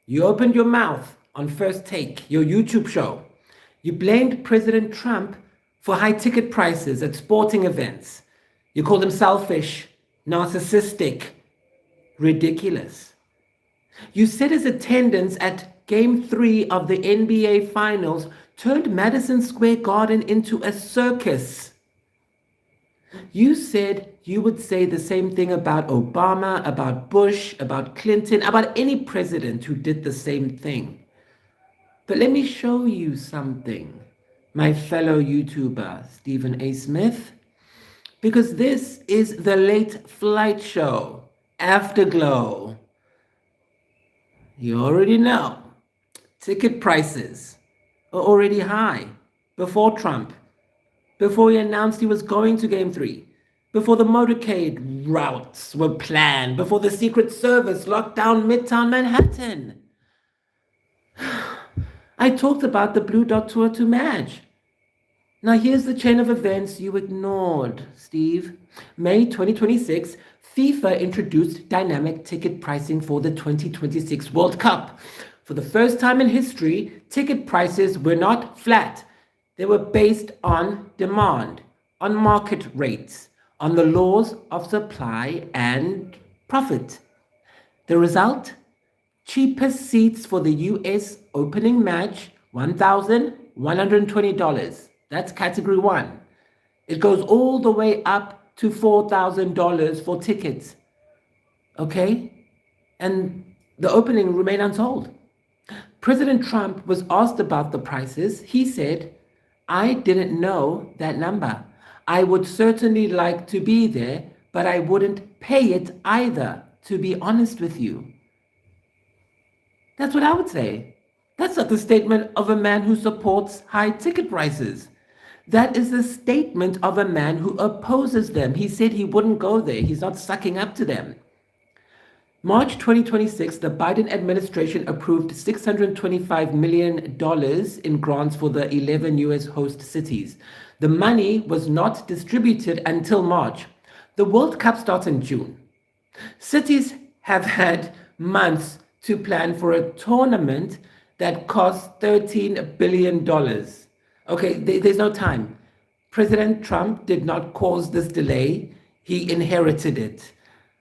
You opened your mouth on First Take, your YouTube show. You blamed President Trump for high ticket prices at sporting events. You called him selfish, narcissistic, ridiculous. You said his attendance at Game 3 of the NBA Finals turned Madison Square Garden into a circus. You said you would say the same thing about Obama, about Bush, about Clinton, about any president who did the same thing. But let me show you something, my fellow YouTuber, Stephen A. Smith, because this is the late flight show, AfterGlo. You already know, ticket prices are already high before Trump, before he announced he was going to Game 3, before the motorcade routes were planned, before the Secret Service locked down Midtown Manhattan. I talked about the Blue Dot Tour to Madge. Now here's the chain of events you ignored, Steve. May 2026, FIFA introduced dynamic ticket pricing for the 2026 World Cup. For the first time in history, ticket prices were not flat. They were based on demand, on market rates, on the laws of supply and profit. The result? Cheapest seats for the US opening match, $1,120. That's category 1. It goes all the way up to $4,000 for tickets. Okay? And the opening remained unsold. President Trump was asked about the prices. He said, I didn't know that number. I would certainly like to be there, but I wouldn't pay it either, to be honest with you. That's what I would say. That's not the statement of a man who supports high ticket prices. That is the statement of a man who opposes them. He said he wouldn't go there. He's not sucking up to them. March 2026, the Biden administration approved $625 million in grants for the 11 US host cities. The money was not distributed until March. The World Cup starts in June. Cities have had months to plan for a tournament that costs $13 billion. Okay, there's no time. President Trump did not cause this delay. He inherited it.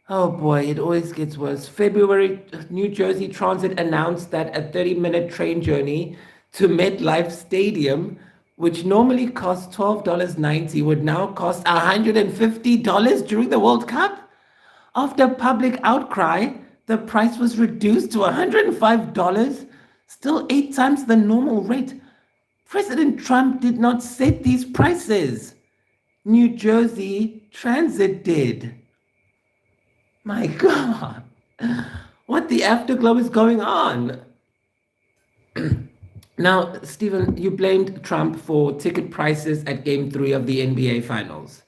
Oh boy, it always gets worse. February, New Jersey Transit announced that a 30-minute train journey to MetLife Stadium, which normally costs $12.90, would now cost $150 during the World Cup. After public outcry, the price was reduced to $105, still 8 times the normal rate. President Trump did not set these prices. New Jersey Transit did. My God, what the afterglow is going on? Now, Stephen, you blamed Trump for ticket prices at Game 3 of the NBA Finals.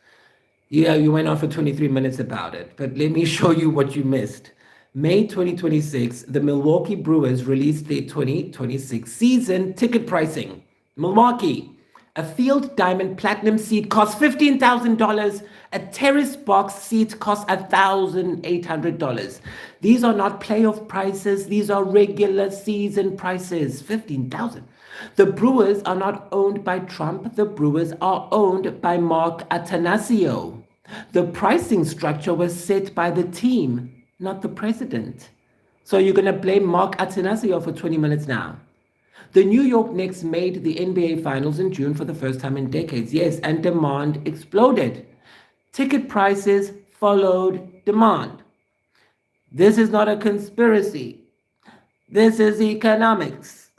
Yeah, you went on for 23 minutes about it, but let me show you what you missed. May 2026, the Milwaukee Brewers released their 2026 season ticket pricing. Milwaukee, a Field Diamond Platinum seat costs $15,000. A terrace box seat costs $1,800. These are not playoff prices. These are regular season prices, $15,000. The Brewers are not owned by Trump. The Brewers are owned by Mark Attanasio. The pricing structure was set by the team, not the president. So you're going to blame Mark Attanasio for 20 minutes now. The New York Knicks made the NBA Finals in June for the first time in decades. Yes, and demand exploded. Ticket prices followed demand. This is not a conspiracy. This is economics.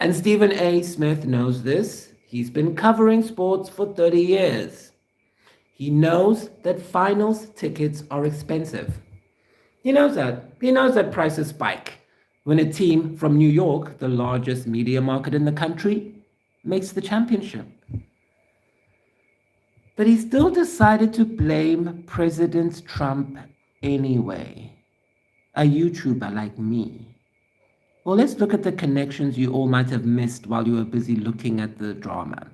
And Stephen A. Smith knows this. He's been covering sports for 30 years. He knows that finals tickets are expensive. He knows that. He knows that prices spike when a team from New York, the largest media market in the country, makes the championship. But he still decided to blame President Trump anyway. A YouTuber like me. Well, let's look at the connections you all might have missed while you were busy looking at the drama.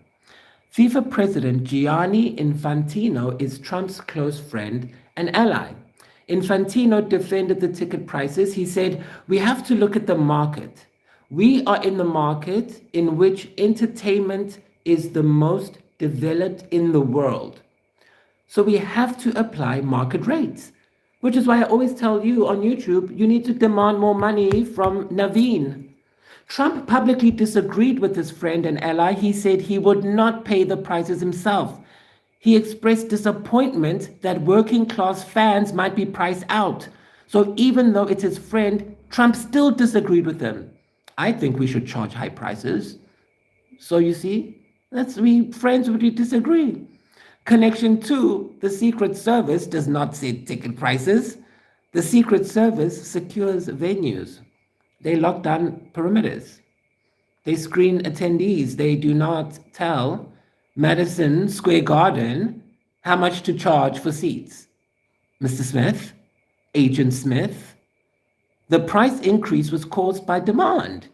FIFA President Gianni Infantino is Trump's close friend and ally. Infantino defended the ticket prices. He said, we have to look at the market. We are in the market in which entertainment is the most developed in the world. So we have to apply market rates, which is why I always tell you on YouTube, you need to demand more money from Naveen. Trump publicly disagreed with his friend and ally. He said he would not pay the prices himself. He expressed disappointment that working class fans might be priced out. So even though it's his friend, Trump still disagreed with him. I think we should charge high prices. So you see, we friends would disagree. Connection 2, the Secret Service does not set ticket prices. The Secret Service secures venues. They lock down perimeters. They screen attendees. They do not tell Madison Square Garden how much to charge for seats. Mr. Smith, Agent Smith, the price increase was caused by demand,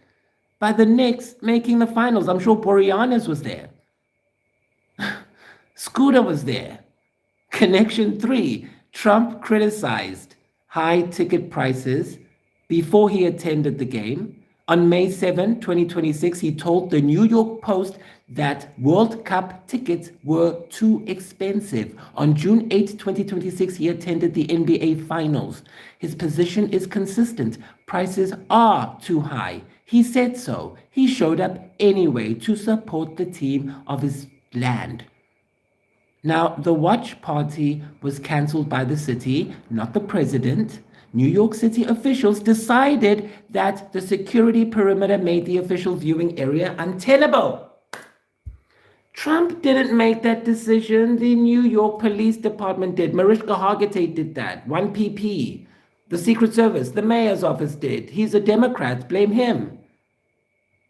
by the Knicks making the finals. I'm sure Boreanaz was there. Scooter was there. Connection 3, Trump criticized high ticket prices before he attended the game. On May 7, 2026, he told the New York Post that World Cup tickets were too expensive. On June 8, 2026, he attended the NBA Finals. His position is consistent. Prices are too high. He said so. He showed up anyway to support the team of his land. Now, the watch party was cancelled by the city, not the president. New York City officials decided that the security perimeter made the official viewing area untenable. Trump didn't make that decision. The New York Police Department did. Mariska Hargitay did that. 1PP. The Secret Service, the mayor's office did. He's a Democrat. Blame him.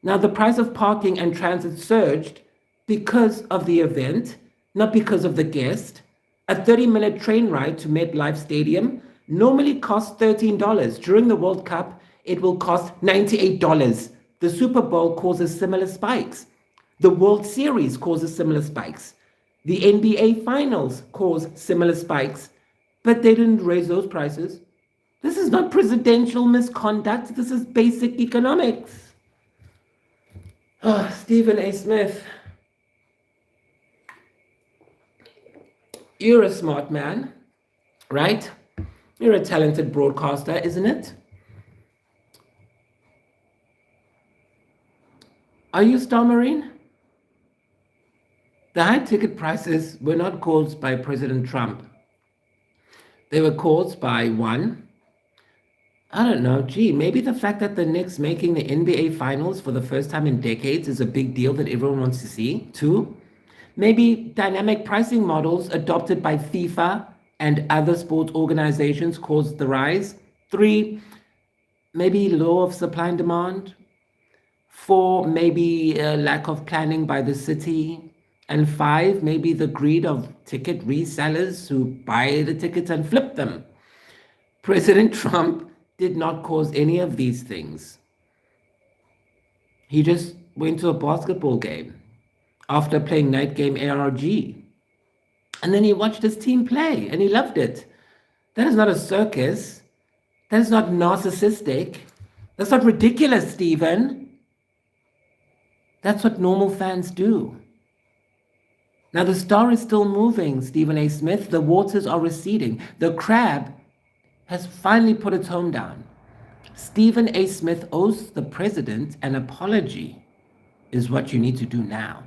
Now, the price of parking and transit surged because of the event, not because of the guest. A 30-minute train ride to MetLife Stadium normally costs $13. During the World Cup, it will cost $98. The Super Bowl causes similar spikes. The World Series causes similar spikes. The NBA Finals cause similar spikes, but they didn't raise those prices. This is not presidential misconduct. This is basic economics. Oh, Stephen A. Smith. You're a smart man, right? You're a talented broadcaster, isn't it? Are you Star Marine? The high ticket prices were not caused by President Trump. They were caused by one, I don't know, maybe the fact that the Knicks making the NBA Finals for the first time in decades is a big deal that everyone wants to see. 2, maybe dynamic pricing models adopted by FIFA and other sports organizations caused the rise. 3, maybe law of supply and demand. 4, maybe a lack of planning by the city. And 5, maybe the greed of ticket resellers who buy the tickets and flip them. President Trump did not cause any of these things. He just went to a basketball game after playing night game ARG. And then he watched his team play and he loved it. That is not a circus. That is not narcissistic. That's not ridiculous, Stephen. That's what normal fans do. Now the star is still moving, Stephen A. Smith. The waters are receding. The crab has finally put its home down. Stephen A. Smith owes the president an apology, is what you need to do now.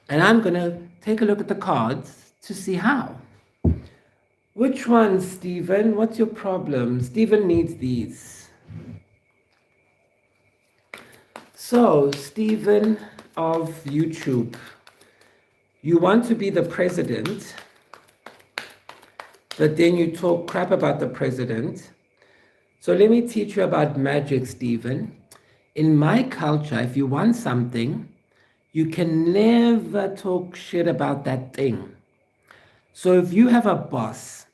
And I'm going to take a look at the cards to see how. Which one, Stephen? What's your problem? Stephen needs these. So, Stephen of YouTube, you want to be the president, but then you talk crap about the president. So let me teach you about magic, Stephen. In my culture, if you want something, you can never talk shit about that thing. So if you have a boss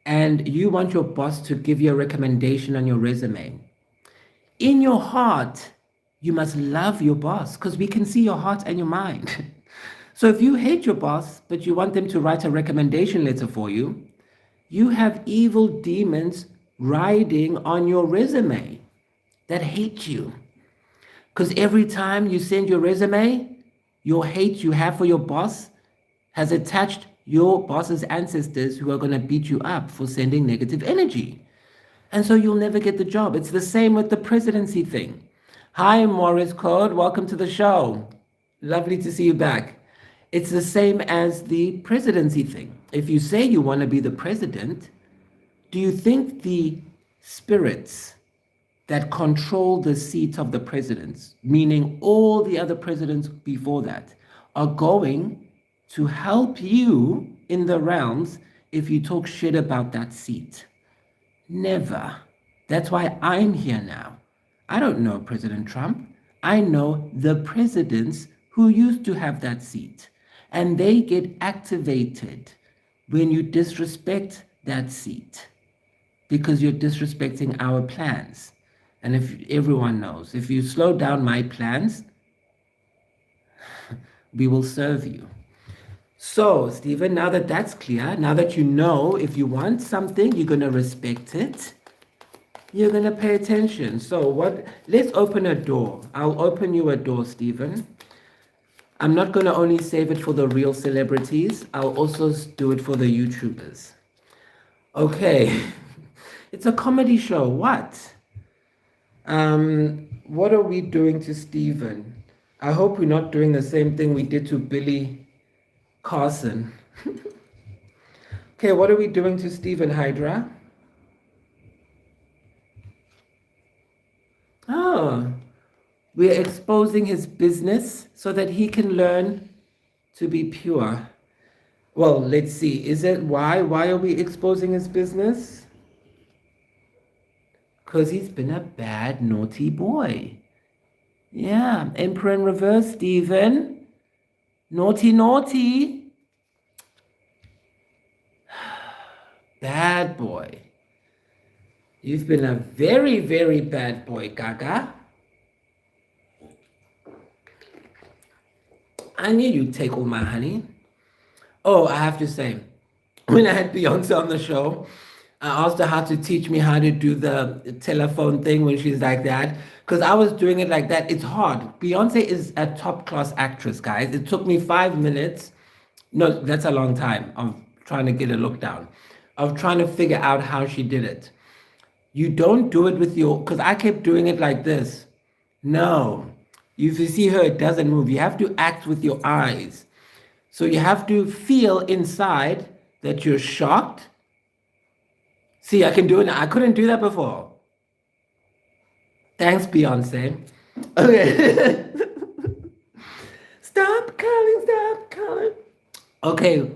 and you want your boss to give you a recommendation on your resume, in your heart, you must love your boss because we can see your heart and your mind. So if you hate your boss, but you want them to write a recommendation letter for you, you have evil demons riding on your resume that hate you. Because every time you send your resume, your hate you have for your boss has attached your boss's ancestors who are going to beat you up for sending negative energy. And so you'll never get the job. It's the same with the presidency thing. Hi, Morris Code. Welcome to the show. Lovely to see you back. It's the same as the presidency thing. If you say you want to be the president, do you think the spirits that control the seat of the presidents, meaning all the other presidents before that, are going to help you in the realms if you talk shit about that seat? Never. That's why I'm here now. I don't know President Trump. I know the presidents who used to have that seat. And they get activated when you disrespect that seat because you're disrespecting our plans. And if everyone knows, if you slow down my plans, we will serve you. So, Stephen, now that that's clear, now that you know if you want something, you're going to respect it, you're going to pay attention. So let's open a door. I'll open you a door, Stephen. I'm not going to only save it for the real celebrities. I'll also do it for the YouTubers. Okay. It's a comedy show. What? What are we doing to Stephen? I hope we're not doing the same thing we did to Billy Carson. Okay, what are we doing to Stephen Hydra? Oh, we're exposing his business so that he can learn to be pure. Well, let's see. Is it why? Why are we exposing his business? Because he's been a bad, naughty boy. Yeah, Emperor in reverse, Stephen. Naughty, naughty. Bad boy. You've been a very, very bad boy, Gaga. I knew you'd take all my honey. Oh, I have to say, when I had Beyonce on the show, I asked her how to teach me how to do the telephone thing when she's like that. Because I was doing it like that. It's hard. Beyonce is a top-class actress, guys. It took me 5 minutes. No, that's a long time of trying to get a look down, of trying to figure out how she did it. You don't do it with your, because I kept doing it like this. No. If you see her, it doesn't move. You have to act with your eyes. So you have to feel inside that you're shocked. See, I can do it now. I couldn't do that before. Thanks, Beyonce. Okay. Stop calling. Okay.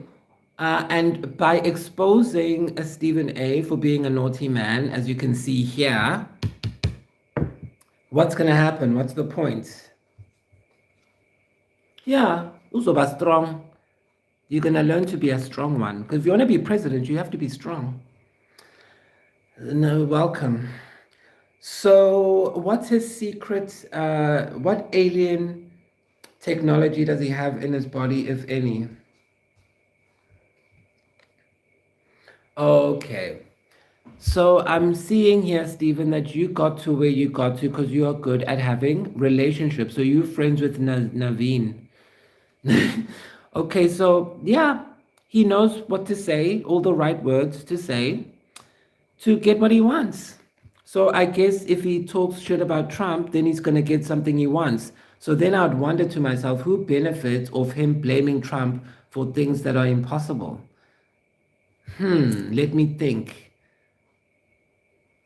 And by exposing Stephen A for being a naughty man, as you can see here, what's going to happen? What's the point? Yeah, uzoba strong. You're going to learn to be a strong one. Because if you want to be president, you have to be strong. No, welcome. So what's his secret? What alien technology does he have in his body, if any? Okay. So I'm seeing here, Stephen, that you got to where you got to because you are good at having relationships. So you're friends with Naveen. Okay, so yeah, he knows what to say, all the right words to say to get what he wants. So I guess if he talks shit about Trump, then he's going to get something he wants. So then I'd wonder to myself, who benefits of him blaming Trump for things that are impossible? Let me think.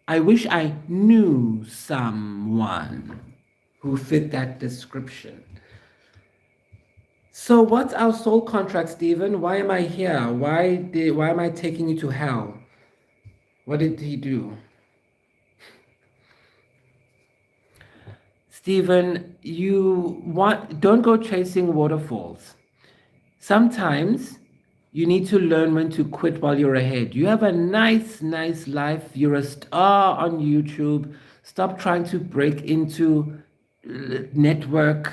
I wish I knew someone who fit that description. So what's our soul contract, Stephen? Why am I here? Why am I taking you to hell? What did he do? Stephen, don't go chasing waterfalls. Sometimes you need to learn when to quit while you're ahead. You have a nice life. You're a star on YouTube. Stop trying to break into network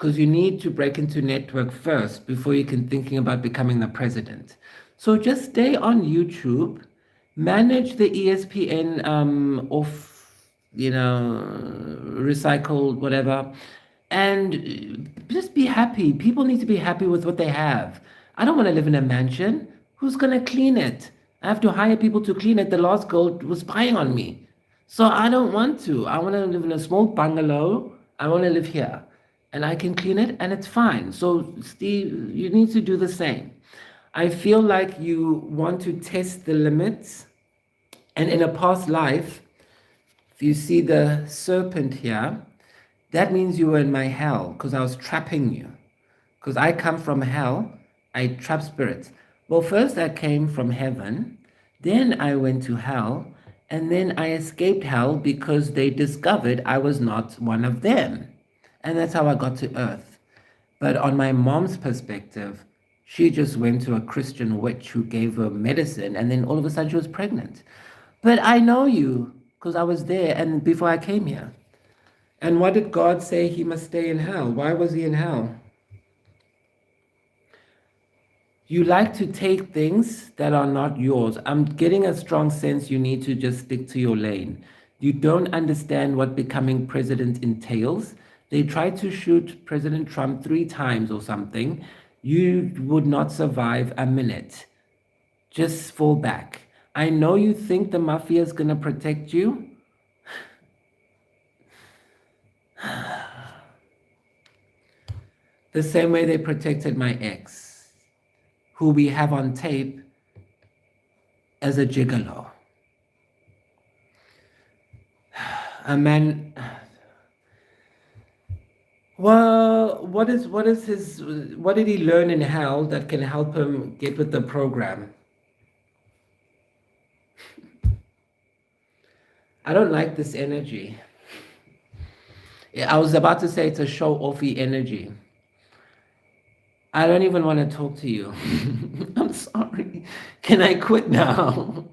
because you need to break into network first before you can thinking about becoming the president. So just stay on YouTube, manage the ESPN off, recycled, whatever, and just be happy. People need to be happy with what they have. I don't want to live in a mansion. Who's going to clean it? I have to hire people to clean it. The last girl was spying on me. So I don't want to. I want to live in a small bungalow. I want to live here. And I can clean it and it's fine. So, Steve, you need to do the same. I feel like you want to test the limits. And in a past life, if you see the serpent here, that means you were in my hell because I was trapping you. Because I come from hell, I trap spirits. Well, first I came from heaven, then I went to hell, and then I escaped hell because they discovered I was not one of them. And that's how I got to earth. But on my mom's perspective, she just went to a Christian witch who gave her medicine, and then all of a sudden she was pregnant. But I know you because I was there and before I came here. And what did God say he must stay in hell? Why was he in hell? You like to take things that are not yours. I'm getting a strong sense you need to just stick to your lane. You don't understand what becoming president entails. They tried to shoot President Trump 3 times or something. You would not survive a minute. Just fall back. I know you think the mafia is going to protect you. The same way they protected my ex, who we have on tape as a gigolo. A man. Well, what did he learn in hell that can help him get with the program? I don't like this energy. I was about to say it's a show-offy energy. I don't even want to talk to you. I'm sorry. Can I quit now?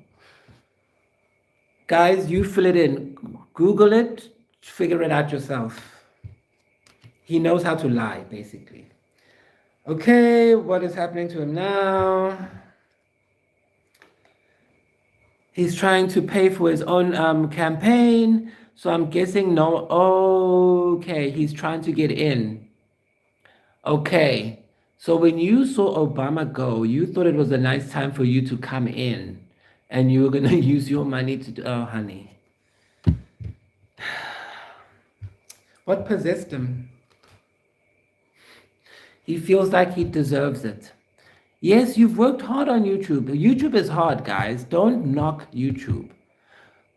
Guys, you fill it in. Google it. Figure it out yourself. He knows how to lie, basically. Okay, what is happening to him now? He's trying to pay for his own campaign. So I'm guessing no. Okay, he's trying to get in. Okay. So when you saw Obama go, you thought it was a nice time for you to come in and you were going to use your money to do, oh, honey. What possessed him? He feels like he deserves it. Yes, you've worked hard on YouTube. YouTube is hard, guys. Don't knock YouTube.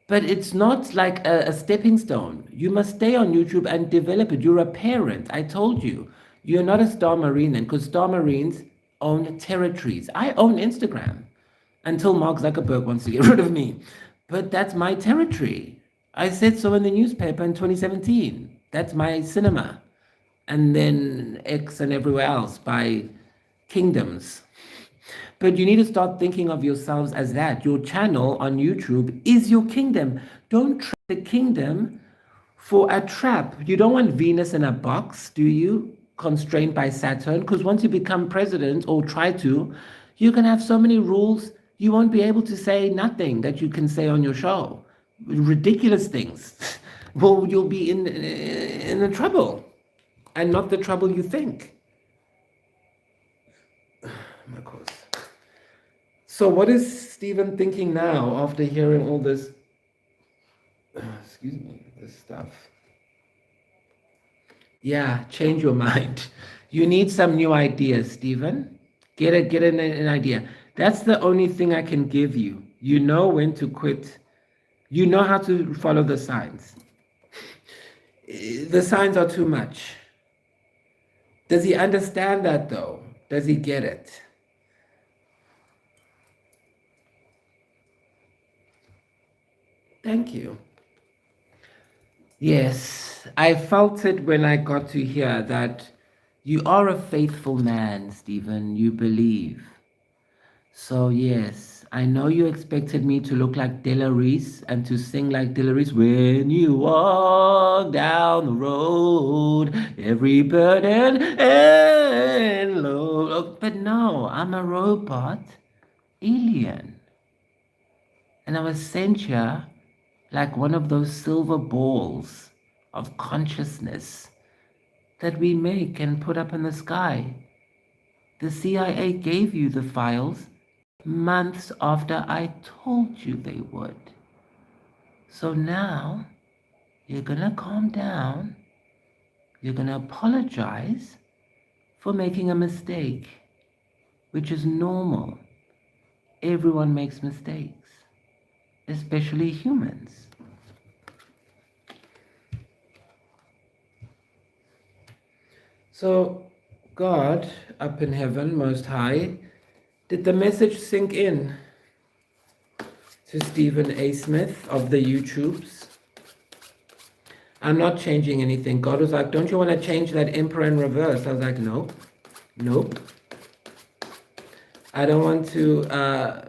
But it's not like a stepping stone. You must stay on YouTube and develop it. You're a parent. I told you. You're not a Star Marine then, because Star Marines own territories. I own Instagram until Mark Zuckerberg wants to get rid of me. But that's my territory. I said so in the newspaper in 2017. That's my cinema. And then X and everywhere else by kingdoms. But you need to start thinking of yourselves as that. Your channel on YouTube is your kingdom. Don't trap the kingdom for a trap. You don't want Venus in a box, do you? Constrained by Saturn, because once you become president or try to, you can have so many rules you won't be able to say nothing that you can say on your show. Ridiculous things. Well, you'll be in the trouble, and not the trouble you think. My course. So what is Stephen thinking now after hearing all this? Excuse me, this stuff. Yeah, change your mind. You need some new ideas, Stephen. Get an idea. That's the only thing I can give you. You know when to quit. You know how to follow the signs. The signs are too much. Does he understand that though? Does he get it? Thank you. Yes, I felt it when I got to hear that you are a faithful man, Stephen. You believe. So yes, I know you expected me to look like Della Reese and to sing like Della Reese. When you walk down the road, every burden and load. Oh, but no, I'm a robot alien. And I was sent here like one of those silver balls of consciousness that we make and put up in the sky. The CIA gave you the files months after I told you they would. So now you're gonna calm down. You're gonna apologize for making a mistake, which is normal. Everyone makes mistakes, especially humans. So, God up in heaven, Most High, did the message sink in to Stephen A. Smith of the YouTubes? I'm not changing anything. God was like, don't you want to change that emperor in reverse? I was like, nope, nope. I don't want to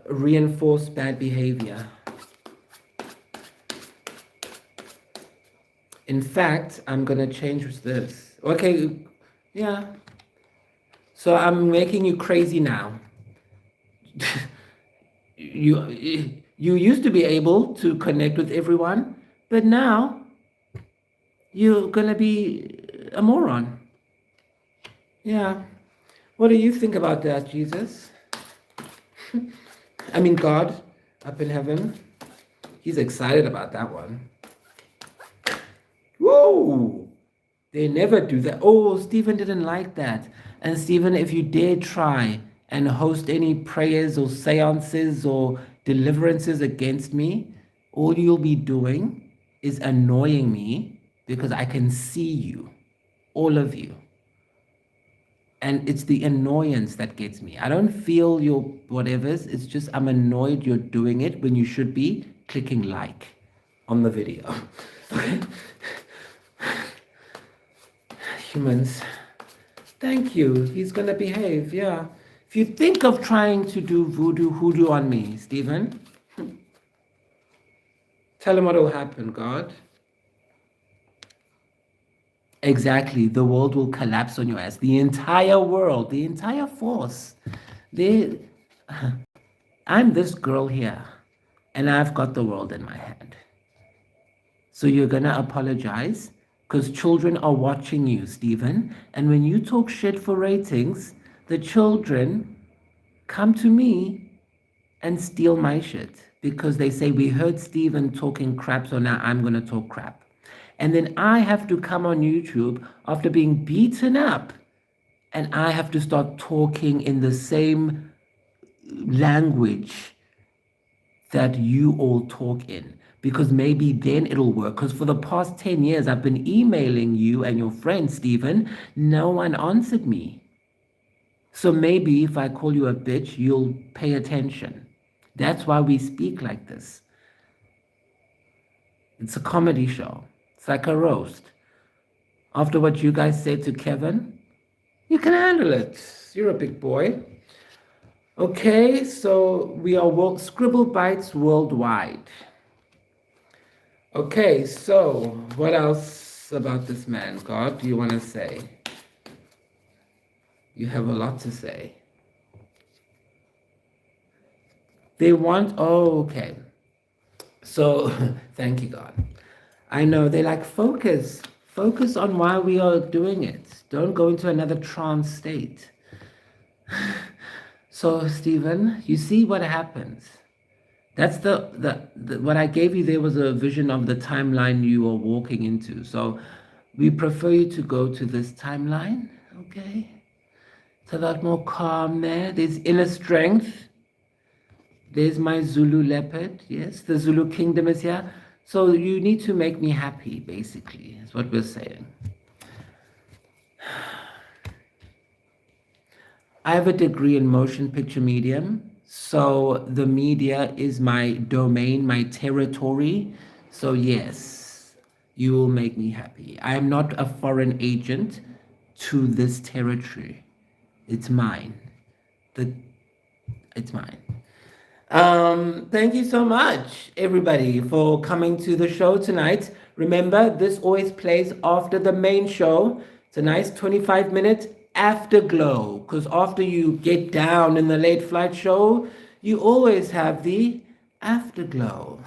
reinforce bad behavior. In fact, I'm going to change this. Okay, yeah. So I'm making you crazy now. you used to be able to connect with everyone, but now you're going to be a moron. Yeah. What do you think about that, Jesus? I mean, God up in heaven. He's excited about that one. Whoa! They never do that. Oh, Stephen didn't like that. And Stephen, if you dare try and host any prayers or seances or deliverances against me, all you'll be doing is annoying me because I can see you, all of you. And it's the annoyance that gets me. I don't feel your whatevers. It's just I'm annoyed you're doing it when you should be clicking like on the video. Okay? Humans. Thank you. He's going to behave. Yeah. If you think of trying to do hoodoo on me, Stephen, tell him what will happen, God. Exactly. The world will collapse on your ass. The entire world, the entire force. I'm this girl here, and I've got the world in my hand. So you're going to apologize because children are watching you, Stephen. And when you talk shit for ratings, the children come to me and steal my shit because they say, we heard Stephen talking crap, so now I'm going to talk crap. And then I have to come on YouTube after being beaten up and I have to start talking in the same language that you all talk in, because maybe then it'll work. Because for the past 10 years, I've been emailing you and your friend, Stephen. No one answered me. So maybe if I call you a bitch, you'll pay attention. That's why we speak like this. It's a comedy show. It's like a roast. After what you guys said to Kevin, you can handle it. You're a big boy. Okay, so we are Scribble Bites worldwide. Okay, so what else about this man, God, do you want to say? You have a lot to say. They want, oh, okay. So, thank you, God. I know, they like focus. Focus on why we are doing it. Don't go into another trance state. So, Stephen, you see what happens. That's the what I gave you there was a vision of the timeline you are walking into. So we prefer you to go to this timeline, okay? It's a lot more calm there. There's inner strength. There's my Zulu leopard. Yes, the Zulu kingdom is here. So you need to make me happy, basically, is what we're saying. I have a degree in motion picture medium. So the media is my domain, my territory. So yes, you will make me happy. I am not a foreign agent to this territory. It's mine. It's mine. Thank you so much, everybody, for coming to the show tonight. Remember, this always plays after the main show. It's a nice 25-minute afterglow, because after you get down in the late flight show, you always have the afterglow.